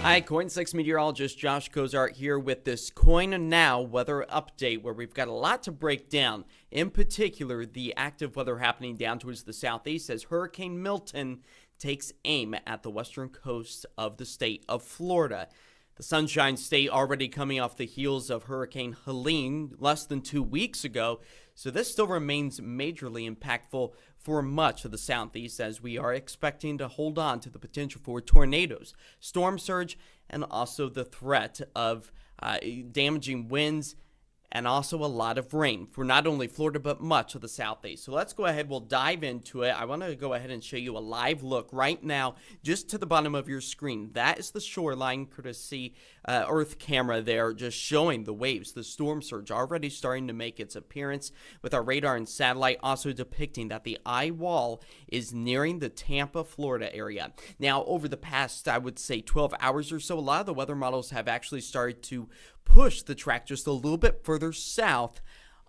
Hi, KOIN Meteorologist Josh Cozart here with this KOIN Now weather update where we've got a lot to break down. In particular, the active weather happening down towards the southeast as Hurricane Milton takes aim at the western coast of the state of Florida. The Sunshine State already coming off the heels of Hurricane Helene less than 2 weeks ago, so this still remains majorly impactful for much of the southeast as we are expecting to hold on to the potential for tornadoes, storm surge, and also the threat of damaging winds and also a lot of rain for not only Florida but much of the southeast. So let's go ahead, we'll dive into it. I want to go ahead and show you a live look right now just to the bottom of your screen. That is the shoreline courtesy Earth camera there, just showing the waves, the storm surge already starting to make its appearance with our radar and satellite also depicting that the eye wall is nearing the Tampa, Florida area. Now over the past, I would say 12 hours or so, a lot of the weather models have actually started to push the track just a little bit further south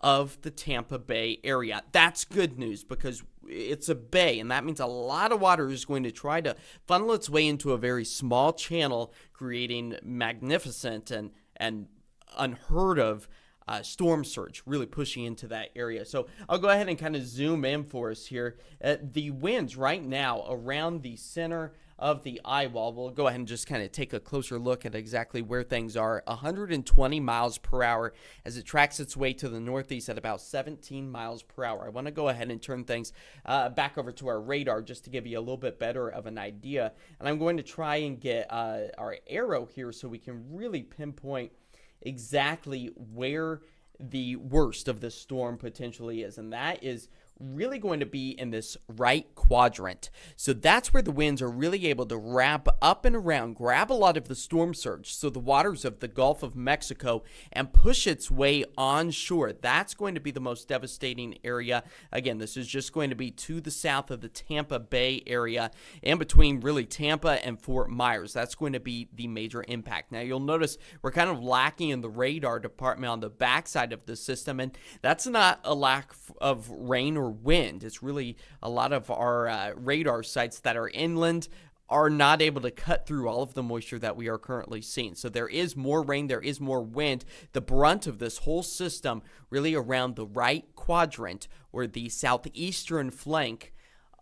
of the Tampa Bay area. That's good news because it's a bay, and that means a lot of water is going to try to funnel its way into a very small channel, creating magnificent and unheard of storm surge, really pushing into that area. So I'll go ahead and kind of zoom in for us here. The winds right now around the center of the eye wall, we'll go ahead and just kind of take a closer look at exactly where things are. 120 miles per hour as it tracks its way to the northeast at about 17 miles per hour. I want to go ahead and turn things back over to our radar just to give you a little bit better of an idea. And I'm going to try and get our arrow here so we can really pinpoint exactly where the worst of the storm potentially is, and that is really going to be in this right quadrant. So that's where the winds are really able to wrap up and around, grab a lot of the storm surge, so the waters of the Gulf of Mexico, and push its way onshore. That's going to be the most devastating area. Again, this is just going to be to the south of the Tampa Bay area, in between really Tampa and Fort Myers. That's going to be the major impact. Now you'll notice we're kind of lacking in the radar department on the backside of the system, and that's not a lack of rain or wind. It's really a lot of our radar sites that are inland are not able to cut through all of the moisture that we are currently seeing. So there is more rain, there is more wind. The brunt of this whole system really around the right quadrant or the southeastern flank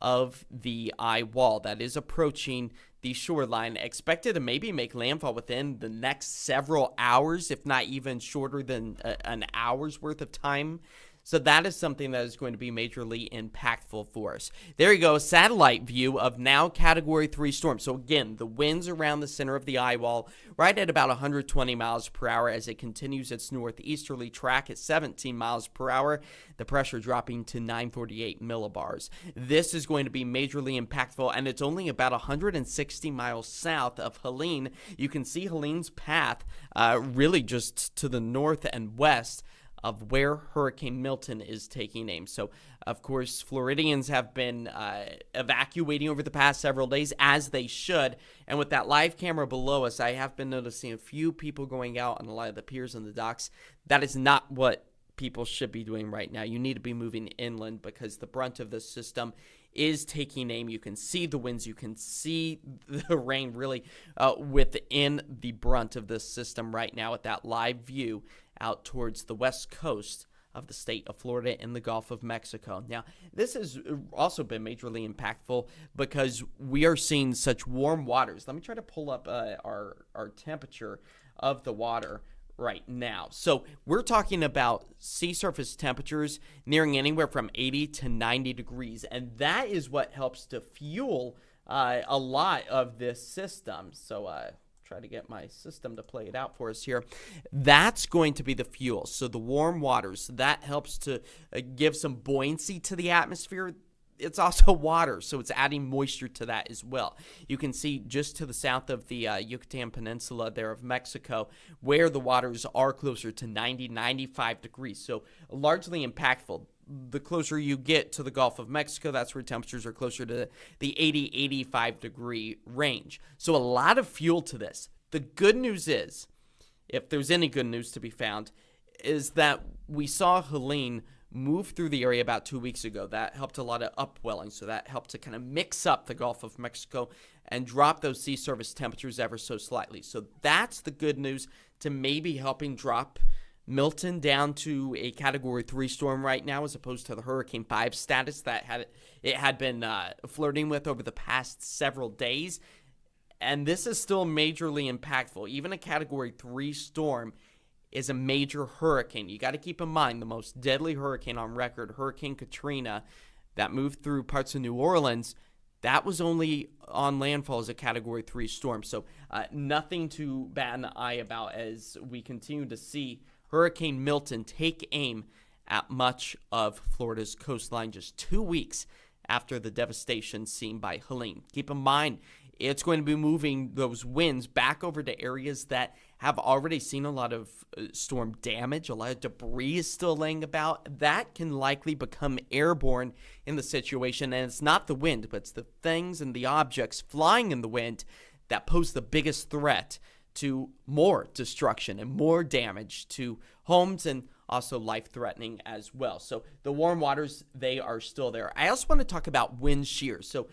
of the eye wall that is approaching the shoreline, expected to maybe make landfall within the next several hours, if not even shorter than an hour's worth of time. So that is something that is going to be majorly impactful for us. There you go, satellite view of now Category 3 storm. So again, the winds around the center of the eye wall right at about 120 miles per hour as it continues its northeasterly track at 17 miles per hour. The pressure dropping to 948 millibars. This is going to be majorly impactful, and it's only about 160 miles south of Helene. You can see Helene's path really just to the north and west of where Hurricane Milton is taking aim. So, of course, Floridians have been evacuating over the past several days, as they should. And with that live camera below us, I have been noticing a few people going out on a lot of the piers and the docks. That is not what people should be doing right now. You need to be moving inland because the brunt of the system is taking aim. You can see the winds, you can see the rain really within the brunt of this system right now at that live view out towards the west coast of the state of Florida in the Gulf of Mexico. Now, this has also been majorly impactful because we are seeing such warm waters. Let me try to pull up our temperature of the water right now. So we're talking about sea surface temperatures nearing anywhere from 80 to 90 degrees, and that is what helps to fuel a lot of this system. So try to get my system to play it out for us here. That's going to be the fuel. So the warm waters, that helps to give some buoyancy to the atmosphere. It's also water, so it's adding moisture to that as well. You can see just to the south of the Yucatan Peninsula there of Mexico where the waters are closer to 90, 95 degrees. So largely impactful. The closer you get to the Gulf of Mexico, that's where temperatures are closer to the 80, 85 degree range. So a lot of fuel to this. The good news is, if there's any good news to be found, is that we saw Helene moved through the area about 2 weeks ago. That helped a lot of upwelling, so that helped to kind of mix up the Gulf of Mexico and drop those sea surface temperatures ever so slightly. So that's the good news to maybe helping drop Milton down to a Category 3 storm right now, as opposed to the Hurricane 5 status that it had been flirting with over the past several days. And this is still majorly impactful. Even a Category 3 storm is a major hurricane. You got to keep in mind the most deadly hurricane on record, Hurricane Katrina, that moved through parts of New Orleans, that was only on landfall as a Category 3 storm. So nothing to bat an eye about as we continue to see Hurricane Milton take aim at much of Florida's coastline just 2 weeks after the devastation seen by Helene. Keep in mind, it's going to be moving those winds back over to areas that have already seen a lot of storm damage. A lot of debris is still laying about. That can likely become airborne in the situation. And it's not the wind, but it's the things and the objects flying in the wind that pose the biggest threat to more destruction and more damage to homes, and also life-threatening as well. So the warm waters, they are still there. I also want to talk about wind shear. So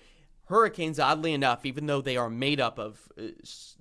hurricanes, oddly enough, even though they are made up of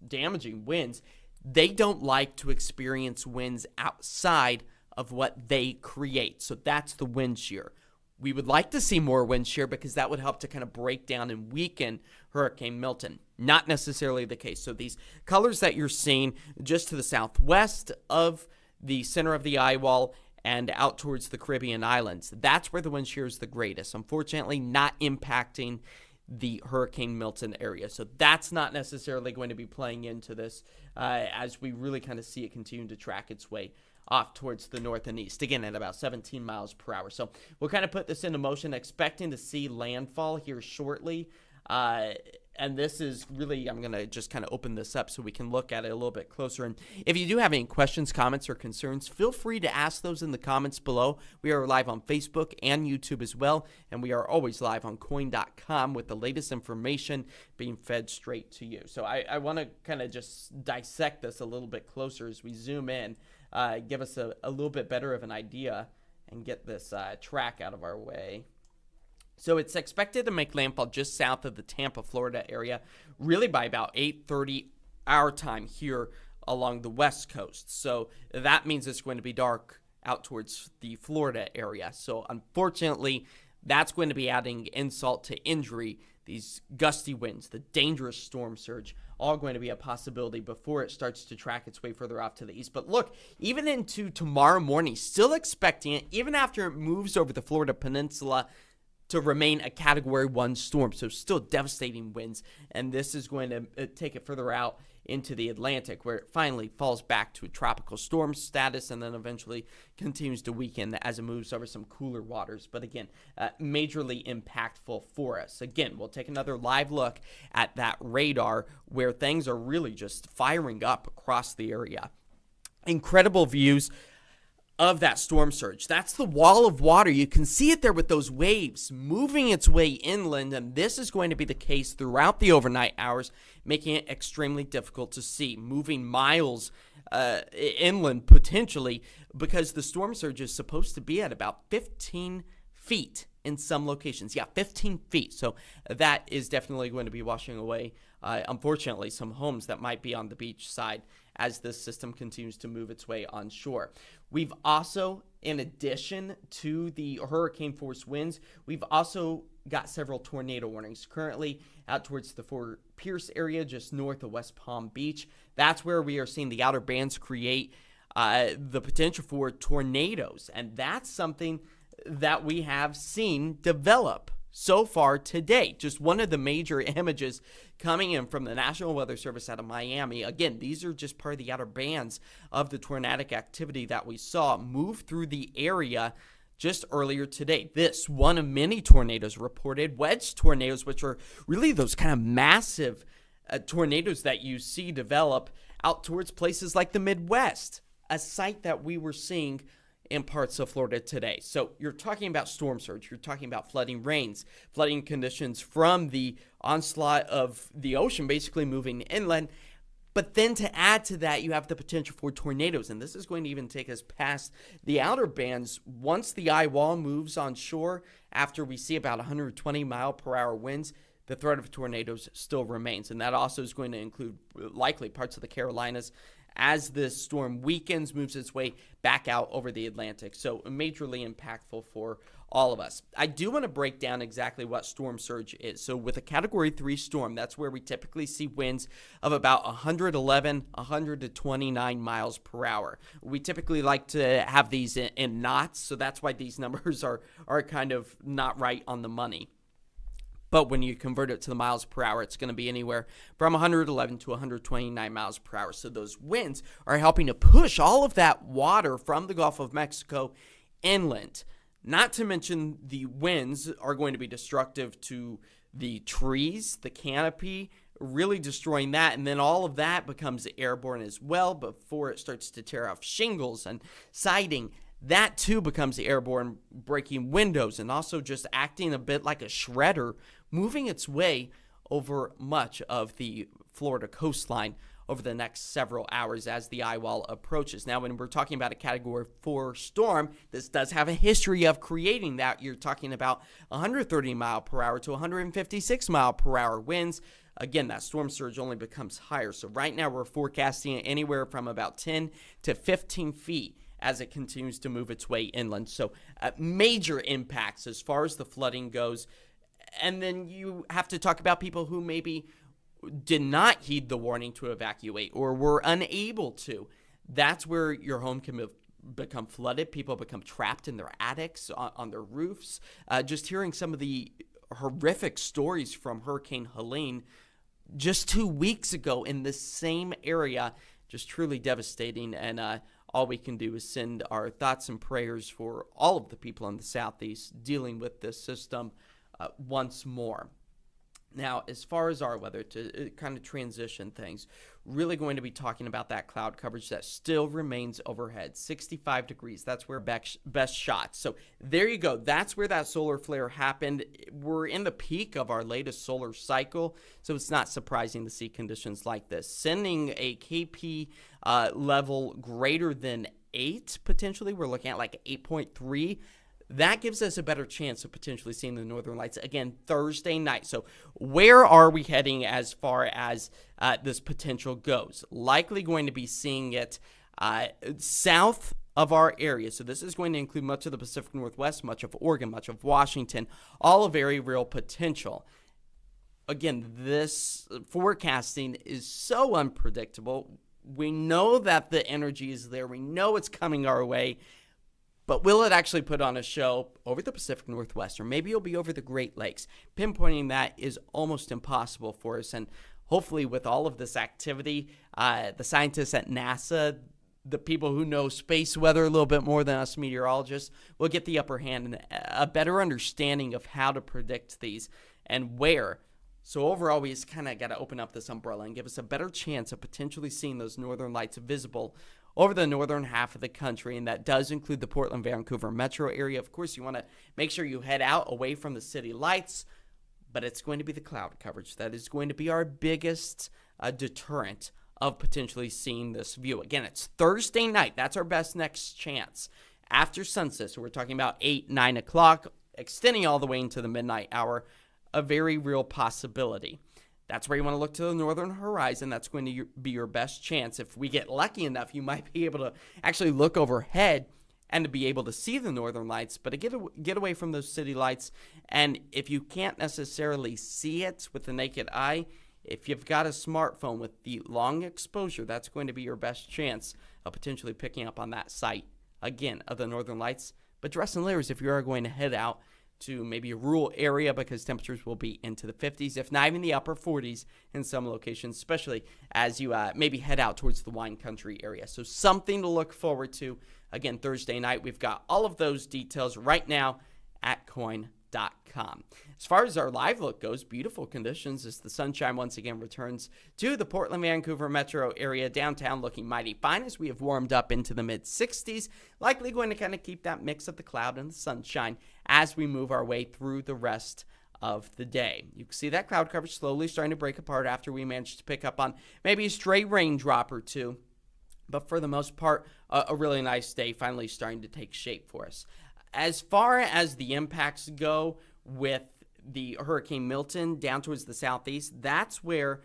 damaging winds, they don't like to experience winds outside of what they create. So that's the wind shear. We would like to see more wind shear because that would help to kind of break down and weaken Hurricane Milton. Not necessarily the case. So these colors that you're seeing just to the southwest of the center of the eye wall and out towards the Caribbean islands, that's where the wind shear is the greatest. Unfortunately, not impacting the Hurricane Milton area. So that's not necessarily going to be playing into this as we really kind of see it continue to track its way off towards the north and east, again at about 17 miles per hour. So we'll kind of put this into motion, expecting to see landfall here shortly. And this is really, I'm going to just kind of open this up so we can look at it a little bit closer. And if you do have any questions, comments, or concerns, feel free to ask those in the comments below. We are live on Facebook and YouTube as well, and we are always live on KOIN.com with the latest information being fed straight to you. So I want to kind of just dissect this a little bit closer as we zoom in, give us a little bit better of an idea, and get this track out of our way. So it's expected to make landfall just south of the Tampa, Florida area, really by about 8:30 our time here along the west coast. So that means it's going to be dark out towards the Florida area. So unfortunately, that's going to be adding insult to injury. These gusty winds, the dangerous storm surge, all going to be a possibility before it starts to track its way further off to the east. But look, even into tomorrow morning, still expecting it, even after it moves over the Florida peninsula, to remain a Category 1 storm. So still devastating winds, and this is going to take it further out into the Atlantic, where it finally falls back to a tropical storm status and then eventually continues to weaken as it moves over some cooler waters. But again, majorly impactful for us. Again, we'll take another live look at that radar where things are really just firing up across the area. Incredible views of that storm surge. That's the wall of water. You can see it there with those waves moving its way inland, and this is going to be the case throughout the overnight hours, making it extremely difficult to see, moving miles inland potentially, because the storm surge is supposed to be at about 15 feet in some locations. Yeah, 15 feet. So that is definitely going to be washing away, unfortunately, some homes that might be on the beach side as this system continues to move its way onshore. We've also, in addition to the hurricane force winds, we've also got several tornado warnings currently out towards the Fort Pierce area just north of West Palm Beach. That's where we are seeing the outer bands create the potential for tornadoes, and that's something that we have seen develop so far today. Just one of the major images coming in from the National Weather Service out of Miami. Again, these are just part of the outer bands of the tornadic activity that we saw move through the area just earlier today. This one of many tornadoes reported, wedge tornadoes, which are really those kind of massive tornadoes that you see develop out towards places like the Midwest, a sight that we were seeing in parts of Florida today. So you're talking about storm surge, you're talking about flooding rains, flooding conditions from the onslaught of the ocean basically moving inland. But then to add to that, you have the potential for tornadoes, and this is going to even take us past the outer bands. Once the eye wall moves on shore, after we see about 120-mile-per-hour winds, the threat of tornadoes still remains, and that also is going to include likely parts of the Carolinas as this storm weakens, moves its way back out over the Atlantic. So majorly impactful for all of us. I do want to break down exactly what storm surge is. So with a Category 3 storm, that's where we typically see winds of about 111, 129 miles per hour. We typically like to have these in knots, so that's why these numbers are kind of not right on the money. But when you convert it to the miles per hour, it's going to be anywhere from 111 to 129 miles per hour. So those winds are helping to push all of that water from the Gulf of Mexico inland. Not to mention the winds are going to be destructive to the trees, the canopy, really destroying that. And then all of that becomes airborne as well before it starts to tear off shingles and siding. That too becomes airborne, breaking windows and also just acting a bit like a shredder, moving its way over much of the Florida coastline over the next several hours as the eye wall approaches. Now, when we're talking about a Category 4 storm, this does have a history of creating that. You're talking about 130 mile per hour to 156 mile per hour winds. Again, that storm surge only becomes higher. So right now we're forecasting anywhere from about 10 to 15 feet as it continues to move its way inland. So major impacts as far as the flooding goes. And then you have to talk about people who maybe did not heed the warning to evacuate or were unable to. That's where your home can become flooded. People become trapped in their attics, on their roofs. Just hearing some of the horrific stories from Hurricane Helene just 2 weeks ago in the same area, just truly devastating. And all we can do is send our thoughts and prayers for all of the people in the Southeast dealing with this system once more. Now, as far as our weather, to kind of transition things, really going to be talking about that cloud coverage that still remains overhead, 65 degrees. That's where best shot. So there you go. That's where that solar flare happened. We're in the peak of our latest solar cycle, so it's not surprising to see conditions like this. Sending a KP level greater than 8, potentially. We're looking at like 8.3. That gives us a better chance of potentially seeing the northern lights again Thursday night. So where are we heading as far as this potential goes? Likely going to be seeing it south of our area. So this is going to include much of the Pacific Northwest, much of Oregon, much of Washington, all a very real potential. Again, this forecasting is so unpredictable. We know that the energy is there. We know it's coming our way. But will it actually put on a show over the Pacific Northwest, or maybe it'll be over the Great Lakes? Pinpointing that is almost impossible for us. And hopefully with all of this activity, the scientists at NASA, the people who know space weather a little bit more than us meteorologists, will get the upper hand and a better understanding of how to predict these and where. So overall, we just kind of got to open up this umbrella and give us a better chance of potentially seeing those northern lights visible over the northern half of the country, and that does include the Portland, Vancouver metro area. Of course, you want to make sure you head out away from the city lights, but it's going to be the cloud coverage that is going to be our biggest deterrent of potentially seeing this view. Again, it's Thursday night. That's our best next chance. After sunset, so we're talking about 8, 9 o'clock, extending all the way into the midnight hour, a very real possibility. That's where you want to look to the northern horizon. That's going to be your best chance. If we get lucky enough, you might be able to actually look overhead and to be able to see the northern lights, but to get away from those city lights. And if you can't necessarily see it with the naked eye, if you've got a smartphone with the long exposure, that's going to be your best chance of potentially picking up on that sight, again, of the northern lights. But dress in layers if you are going to head out to maybe a rural area, because temperatures will be into the 50s, if not even the upper 40s in some locations, especially as you maybe head out towards the wine country area. So something to look forward to. Again, Thursday night, we've got all of those details right now at KOIN.com. As far as our live look goes, beautiful conditions as the sunshine once again returns to the Portland, Vancouver metro area. Downtown looking mighty fine as we have warmed up into the mid-60s. Likely going to kind of keep that mix of the cloud and the sunshine as we move our way through the rest of the day. You can see that cloud coverage slowly starting to break apart after we managed to pick up on maybe a stray raindrop or two. But for the most part, a really nice day finally starting to take shape for us. As far as the impacts go with the Hurricane Milton down towards the southeast, that's where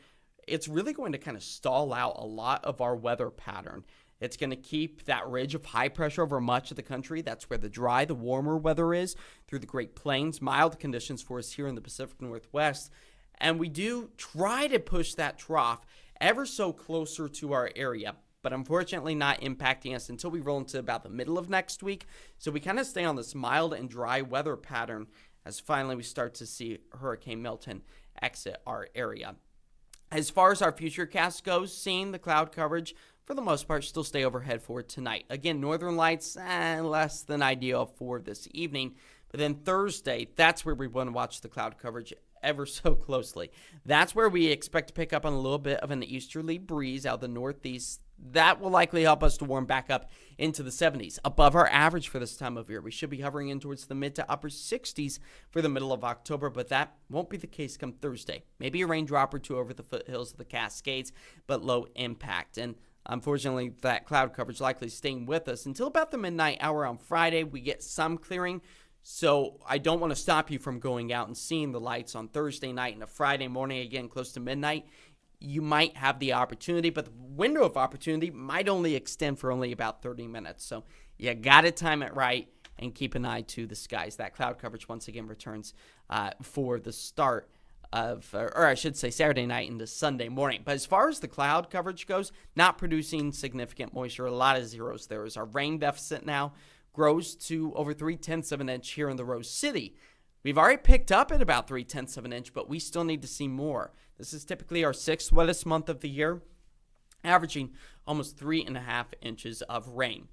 it's really going to kind of stall out a lot of our weather pattern. It's going to keep that ridge of high pressure over much of the country. That's where the warmer weather is through the Great Plains. Mild conditions for us here in the Pacific Northwest. And we do try to push that trough ever so closer to our area, but unfortunately not impacting us until we roll into about the middle of next week. So we kind of stay on this mild and dry weather pattern as finally we start to see Hurricane Milton exit our area. As far as our futurecast goes, seeing the cloud coverage, for the most part, still stay overhead for tonight. Again, northern lights, less than ideal for this evening. But then Thursday, that's where we want to watch the cloud coverage ever so closely. That's where we expect to pick up on a little bit of an easterly breeze out of the northeast. That will likely help us to warm back up into the 70s, above our average for this time of year. We should be hovering in towards the mid to upper 60s for the middle of October, but that won't be the case come Thursday. Maybe a raindrop or two over the foothills of the Cascades, but low impact. And unfortunately, that cloud coverage likely staying with us until about the midnight hour on Friday. We get some clearing, so I don't want to stop you from going out and seeing the lights on Thursday night and a Friday morning, again, close to midnight. You might have the opportunity, but the window of opportunity might only extend for only about 30 minutes. So you got to time it right and keep an eye to the skies. That cloud coverage once again returns for the start of, or I should say Saturday night into Sunday morning. But as far as the cloud coverage goes, not producing significant moisture, a lot of zeros there. As our rain deficit now grows to over 3/10 of an inch here in the Rose City. We've already picked up at about 3/10 of an inch, but we still need to see more. This is typically our 6th wettest month of the year, averaging almost 3.5 inches of rain.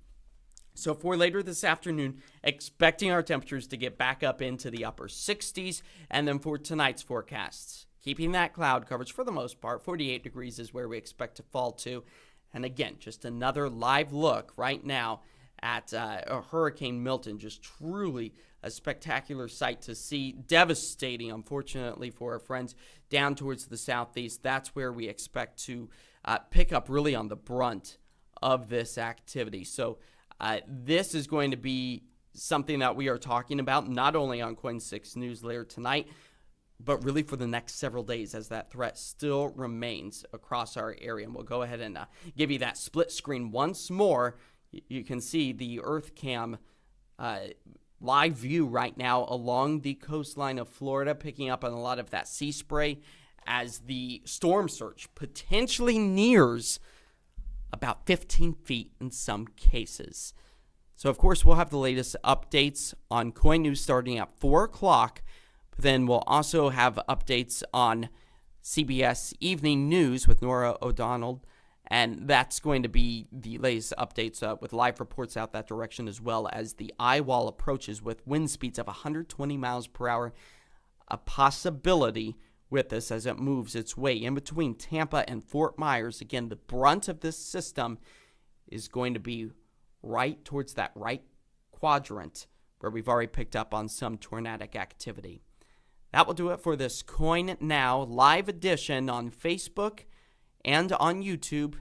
So for later this afternoon, expecting our temperatures to get back up into the upper 60s, and then for tonight's forecasts, keeping that cloud coverage for the most part, 48 degrees is where we expect to fall to. And again, just another live look right now at Hurricane Milton, just truly a spectacular sight to see. Devastating, unfortunately, for our friends down towards the southeast. That's where we expect to pick up really on the brunt of this activity. So this is going to be something that we are talking about not only on KOIN 6 News later tonight, but really for the next several days as that threat still remains across our area. And we'll go ahead and give you that split screen once more. You can see the EarthCam live view right now along the coastline of Florida, picking up on a lot of that sea spray as the storm surge potentially nears about 15 feet in some cases. So, of course, we'll have the latest updates on KOIN News starting at 4 o'clock. But then we'll also have updates on CBS Evening News with Nora O'Donnell. And that's going to be the latest updates with live reports out that direction, as well as the eye wall approaches with wind speeds of 120 miles per hour. A possibility with this as it moves its way in between Tampa and Fort Myers. Again, the brunt of this system is going to be right towards that right quadrant where we've already picked up on some tornadic activity. That will do it for this KOIN Now live edition on Facebook and on YouTube,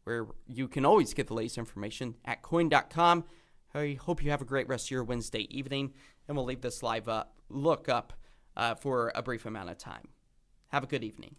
where you can always get the latest information at KOIN.com. I hope you have a great rest of your Wednesday evening, and we'll leave this live look up for a brief amount of time. Have a good evening.